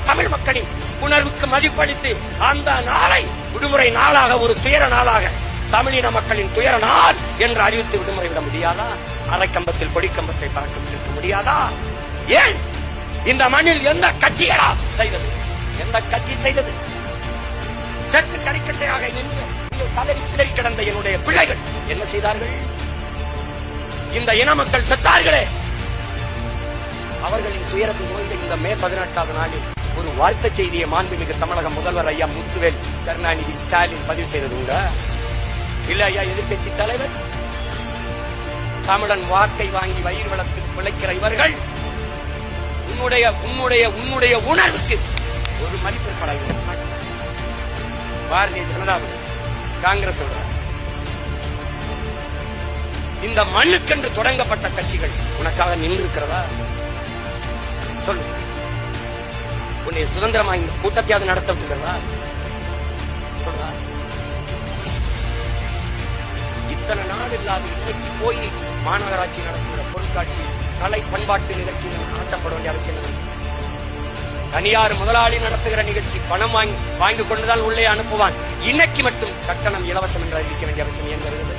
தமிழ் மக்களின் உணர்வுக்கு மதிப்பளித்து அந்த நாளை விடுமுறை நாளாக, ஒரு துயர நாளாக, தமிழின மக்களின் துயர நாள் என்று அறிவித்து விடுமுறை விட முடியாதா? அரைக்கம்பத்தில் கொடிக்கம்பத்தை பறக்க விட்டிருக்க முடியாதா? ஏன் இந்த மண்ணில் எந்த கட்சிகளா செய்தது? எந்த கட்சி செய்தது? செத்து கறிக்கட்டையாக நின்று கதறி சிதறி கிடந்த என்னுடைய பிள்ளைகள் என்ன செய்தார்கள்? இந்த இன மக்கள் செத்தார்களே, அவர்களின் துயரத்தில் நோய்ந்த இந்த மே 18ஆவது நாளில் ஒரு வாழ்த்து செய்தியை மாண்புமிகு தமிழக முதல்வர் ஐயா முத்துவேல் கருணாநிதி ஸ்டாலின் பதிவு செய்தது உங்க இல்ல ஐயா? எதிர்கட்சி தலைவர் தமிழன் வாக்கை வாங்கி வயிறு வளர்த்து பிழைக்கிற இவர்கள் உன்னுடைய உணர்வுக்கு ஒரு மதிப்பு படாது. பாரதிய ஜனதா, காங்கிரஸ், இந்த மண்ணுக்கென்று தொடங்கப்பட்ட கட்சிகள் உனக்காக நின்று இருக்கிறதா? சொல்லு. உன்னை சுதந்திரமா இந்த கூட்டத்தையாவது நடத்த விட்டுக்கிறதா? சொல்றா. இத்தனை நாள் இல்லாத இன்னைக்கு போய் மாநகராட்சி நடத்துகிற பொருட்காட்சி, கலை பண்பாட்டு நிகழ்ச்சி நடத்தப்பட வேண்டிய அவசியம் இல்லை. தனியார் முதலாளி நடத்துகிற நிகழ்ச்சி பணம் வாங்கி கொண்டுதான் உள்ளே அனுப்புவான். இன்னைக்கு மட்டும் கட்டணம் இலவசம் என்று அறிவிக்க வேண்டிய அவசியம் ஏன் வருகிறது?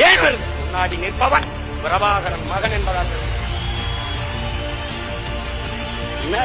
ஏன் வருது? முன்னாடி நிற்பவன் பிரபாகரன் மகன் என்பதால் என்ன